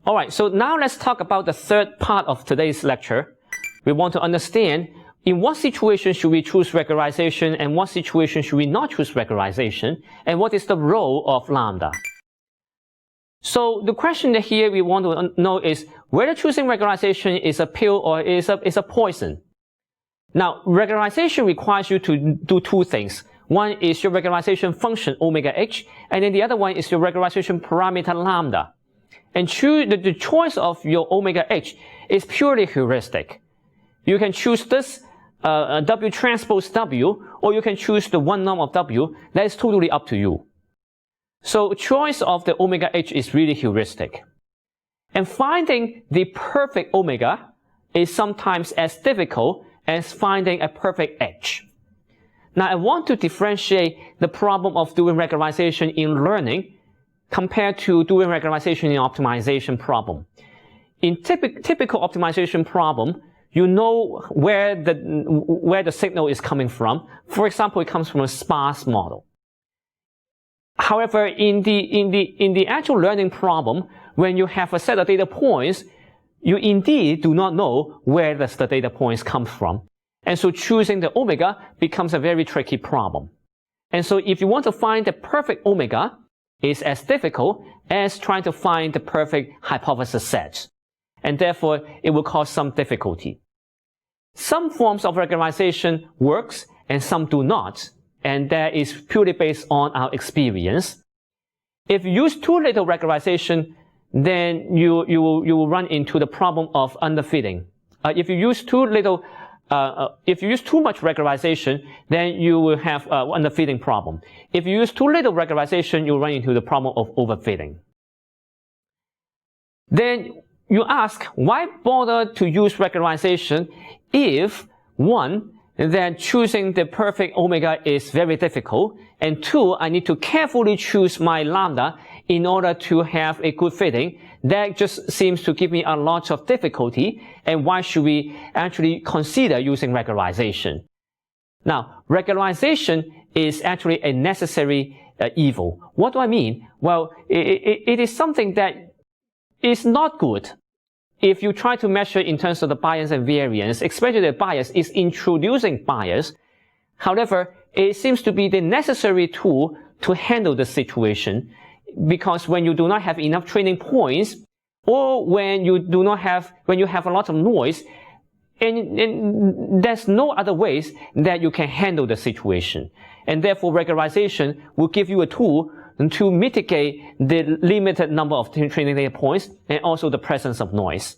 Alright, so now let's talk about the third part of today's lecture. We want to understand in what situation should we choose regularization and what situation should we not choose regularization, and what is the role of lambda. So the question that here we want to know is whether choosing regularization is a pill or is a poison. Now, regularization requires you to do two things. One is your regularization function omega h, and then the other one is your regularization parameter lambda. And the choice of your omega h is purely heuristic. You can choose this W transpose W, or you can choose the one norm of W. That is totally up to you. So choice of the omega h is really heuristic. And finding the perfect omega is sometimes as difficult as finding a perfect h. Now I want to differentiate the problem of doing regularization in learning compared to doing regularization in optimization problem. In typical optimization problem, you know where the signal is coming from. For example, it comes from a sparse model. However, in the actual learning problem, when you have a set of data points, you indeed do not know where the data points come from. And so choosing the omega becomes a very tricky problem. And so if you want to find the perfect omega, it's as difficult as trying to find the perfect hypothesis set. And therefore, it will cause some difficulty. Some forms of regularization works and some do not, and that is purely based on our experience. If you use too little regularization, then you will run into the problem of underfitting. If you use too much regularization, then you will have underfitting problem. If you use too little regularization, you'll run into the problem of overfitting. Then you ask, why bother to use regularization if, one, that choosing the perfect omega is very difficult, and two, I need to carefully choose my lambda in order to have a good fitting. That just seems to give me a lot of difficulty, and why should we actually consider using regularization? Now, regularization is actually a necessary evil. What do I mean? Well, it is something that is not good if you try to measure in terms of the bias and variance, especially the bias is introducing bias. However, it seems to be the necessary tool to handle the situation, because when you do not have enough training points, or when you have a lot of noise, and there's no other ways that you can handle the situation. And therefore, regularization will give you a tool to mitigate the limited number of training data points and also the presence of noise.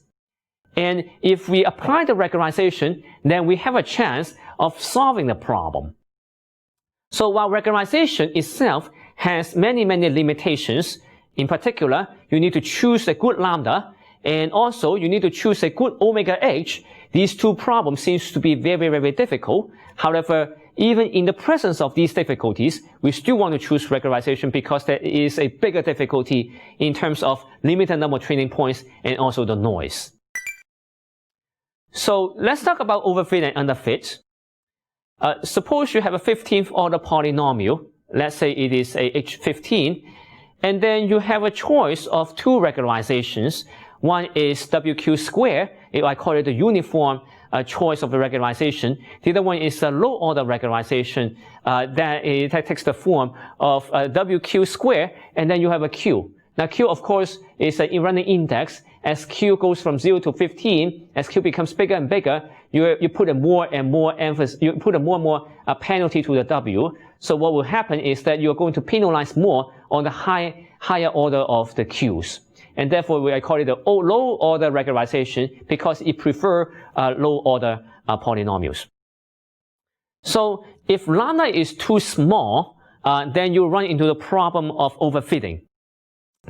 And if we apply the regularization, then we have a chance of solving the problem. So while regularization itself has many limitations, in particular, you need to choose a good lambda, and also you need to choose a good omega h. These two problems seems to be very difficult. However, even in the presence of these difficulties, we still want to choose regularization because there is a bigger difficulty in terms of limited number of training points and also the noise. So let's talk about overfit and underfit. Suppose you have a 15th order polynomial. Let's say it is a H15, and then you have a choice of two regularizations. One is WQ square, I call it the uniform choice of the regularization. The other one is a low order regularization that takes the form of WQ square, and then you have a Q. Now Q, of course, is a running index. As Q goes from 0 to 15, as Q becomes bigger and bigger, you put a more and more emphasis, you put a more and more penalty to the W. So what will happen is that you're going to penalize more on the higher order of the Qs. And therefore, I call it the low order regularization because it prefers low order polynomials. So if lambda is too small, then you run into the problem of overfitting,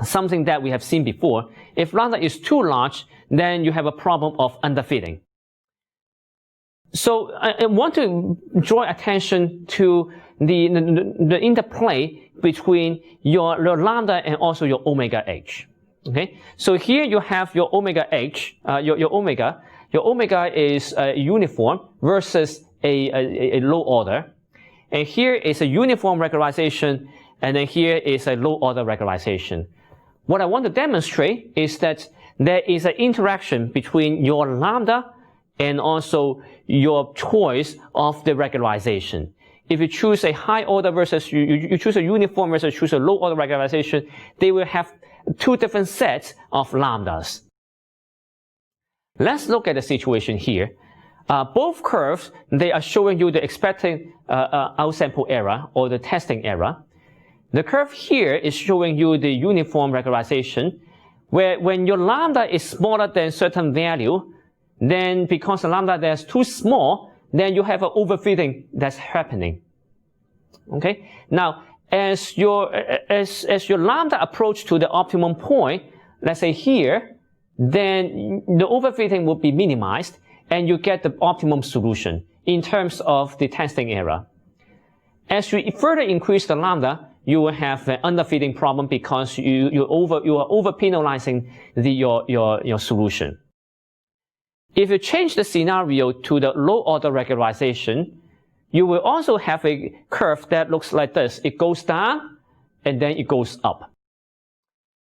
something that we have seen before. If lambda is too large, then you have a problem of underfitting. So I want to draw attention to the interplay between your lambda and also your omega h. Okay, so here you have your omega h, your omega is uniform versus a low order, and here is a uniform regularization, and then here is a low order regularization. What I want to demonstrate is that there is an interaction between your lambda and also your choice of the regularization. If you choose a high order versus you choose a uniform versus choose a low order regularization, they will have two different sets of lambdas. Let's look at the situation here. Both curves, they are showing you the expected outsample error or the testing error. The curve here is showing you the uniform regularization, where when your lambda is smaller than certain value, then because the lambda is too small, then you have an overfitting that's happening. Okay? Now, as your lambda approach to the optimum point, let's say here, then the overfitting will be minimized and you get the optimum solution in terms of the testing error. As you further increase the lambda, you will have an underfitting problem because you are over penalizing your solution. If you change the scenario to the low order regularization, you will also have a curve that looks like this. It goes down and then it goes up.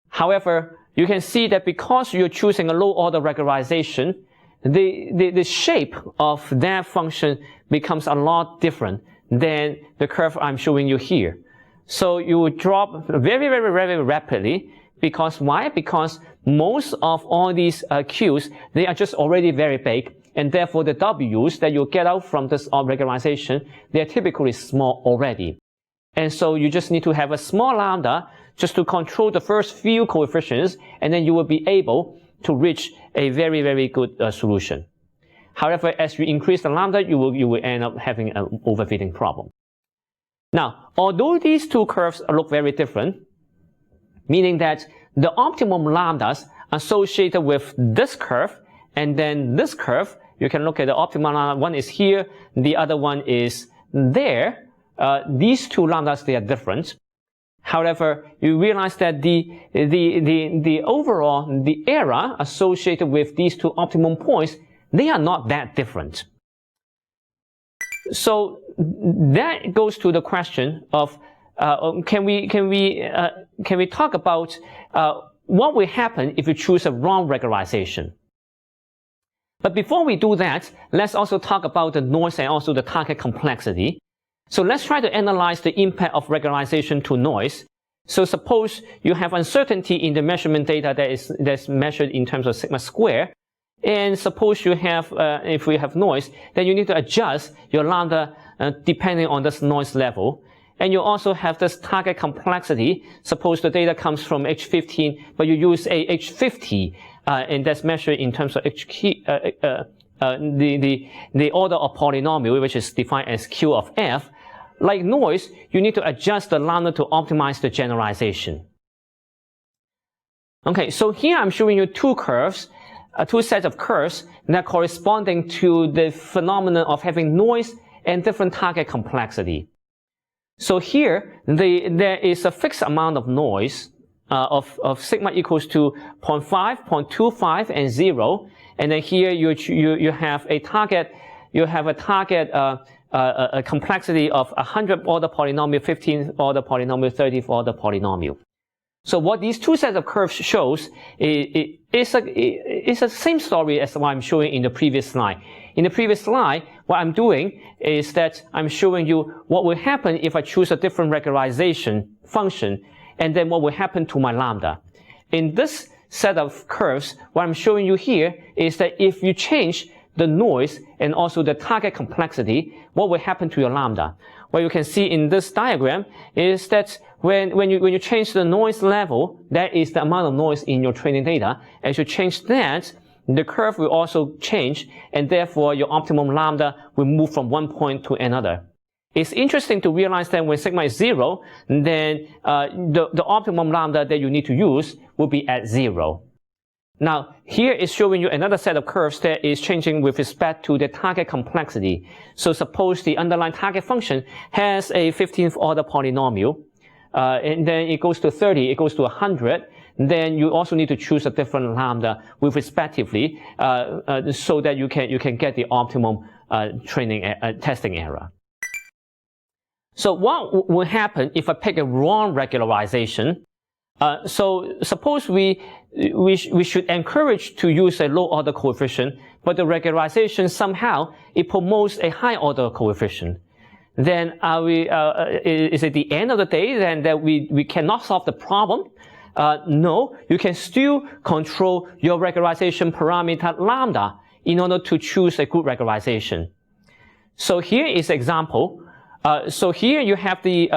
However, you can see that because you're choosing a low order regularization, the shape of that function becomes a lot different than the curve I'm showing you here. So you will drop very, very, very rapidly. Because why? Because most of all these Qs, they are just already very big, and therefore the Ws that you get out from this regularization, they are typically small already. And so you just need to have a small lambda just to control the first few coefficients, and then you will be able to reach a very, very good solution. However, as you increase the lambda, you will end up having an overfitting problem. Now, although these two curves look very different, meaning that the optimum lambdas associated with this curve and then this curve, you can look at the optimal lambda, one is here, the other one is there. These two lambdas, they are different. However, you realize that the overall, the error associated with these two optimum points, they are not that different. So that goes to the question of can we talk about what will happen if you choose a wrong regularization? But before we do that, let's also talk about the noise and also the target complexity. So let's try to analyze the impact of regularization to noise. So suppose you have uncertainty in the measurement data that's measured in terms of sigma square. And suppose you have, if we have noise, then you need to adjust your lambda depending on this noise level. And you also have this target complexity. Suppose the data comes from H15, but you use a H50, and that's measured in terms of the order of polynomial, which is defined as Q of F. Like noise, you need to adjust the lambda to optimize the generalization. Okay, so here I'm showing you two curves, two sets of curves that are corresponding to the phenomenon of having noise and different target complexity. So here, there is a fixed amount of noise of sigma equals to 0.5, 0.25, and 0. And then here you have a target, a complexity of 100 order polynomial, 15 order polynomial, 30 order polynomial. So what these two sets of curves shows is the same story as what I'm showing in the previous slide. In the previous slide, what I'm doing is that I'm showing you what will happen if I choose a different regularization function, and then what will happen to my lambda. In this set of curves, what I'm showing you here is that if you change the noise and also the target complexity, what will happen to your lambda? What you can see in this diagram is that when you change the noise level, that is the amount of noise in your training data. As you change that, the curve will also change, and therefore your optimum lambda will move from one point to another. It's interesting to realize that when sigma is 0, then the optimum lambda that you need to use will be at 0. Now, here is showing you another set of curves that is changing with respect to the target complexity. So suppose the underlying target function has a 15th order polynomial, and then it goes to 30, it goes to 100, then you also need to choose a different lambda with respectively, so that you can get the optimum testing error. So what will happen if I pick a wrong regularization? So suppose we should encourage to use a low order coefficient, but the regularization somehow it promotes a high order coefficient. Then is it the end of the day then that we cannot solve the problem? No, you can still control your regularization parameter lambda in order to choose a good regularization. So here is example. So here you have the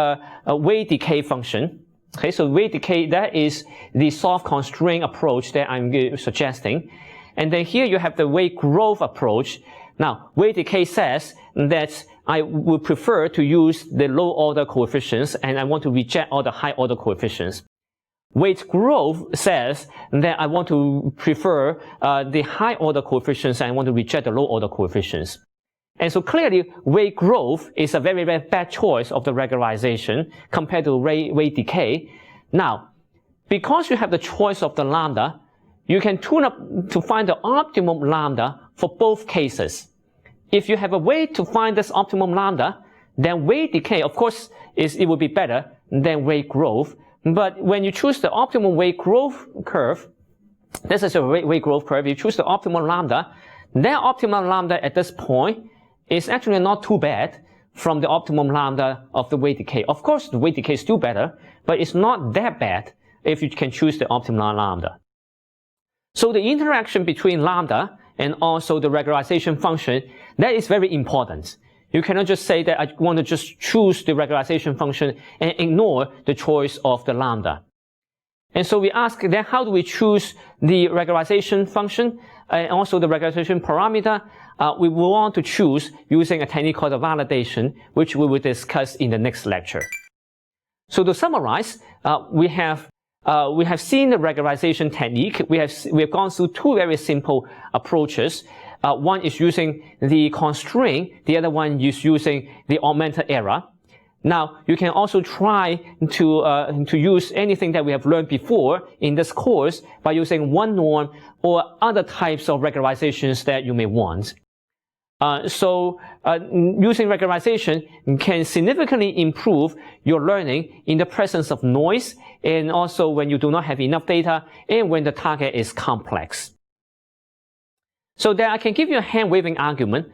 weight decay function. Okay, so weight decay, that is the soft constraint approach that I'm suggesting. And then here you have the weight growth approach. Now, weight decay says that I would prefer to use the low order coefficients and I want to reject all the high order coefficients. Weight growth says that I want to prefer the high order coefficients and I want to reject the low order coefficients. And so clearly, weight growth is a very, very bad choice of the regularization compared to weight decay. Now, because you have the choice of the lambda, you can tune up to find the optimum lambda for both cases. If you have a way to find this optimum lambda, then weight decay, of course, it will be better than weight growth. But when you choose the optimum weight growth curve, this is a weight growth curve, you choose the optimal lambda, that optimal lambda at this point is actually not too bad from the optimum lambda of the weight decay. Of course, the weight decay is still better, but it's not that bad if you can choose the optimal lambda. So the interaction between lambda and also the regularization function, that is very important. You cannot just say that I want to just choose the regularization function and ignore the choice of the lambda. And so we ask then how do we choose the regularization function and also the regularization parameter? We will want to choose using a technique called the validation, which we will discuss in the next lecture. So to summarize, we have seen the regularization technique. We have gone through two very simple approaches. One is using the constraint. The other one is using the augmented error. Now, you can also try to use anything that we have learned before in this course by using one norm or other types of regularizations that you may want. Using regularization can significantly improve your learning in the presence of noise and also when you do not have enough data and when the target is complex. So that I can give you a hand-waving argument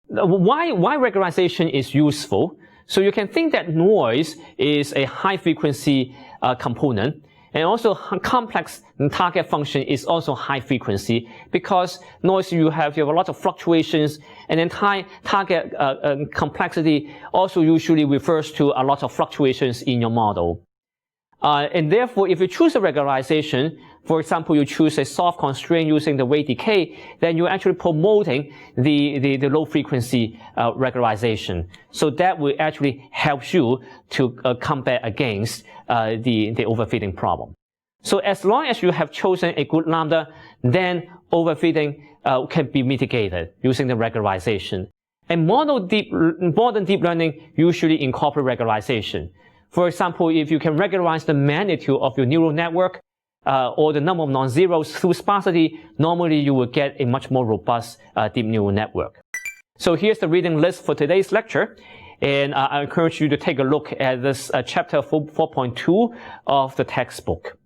why regularization is useful. So you can think that noise is a high-frequency component, and also complex target function is also high frequency because noise you have a lot of fluctuations, and then high target complexity also usually refers to a lot of fluctuations in your model. And therefore, if you choose a regularization, for example, you choose a soft constraint using the weight decay, then you're actually promoting the low frequency regularization. So that will actually help you to combat against the overfitting problem. So as long as you have chosen a good lambda, then overfitting can be mitigated using the regularization. And modern deep learning usually incorporate regularization. For example, if you can regularize the magnitude of your neural network or the number of non-zeros through sparsity, normally you will get a much more robust deep neural network. So here's the reading list for today's lecture. And I encourage you to take a look at this chapter 4.2 of the textbook.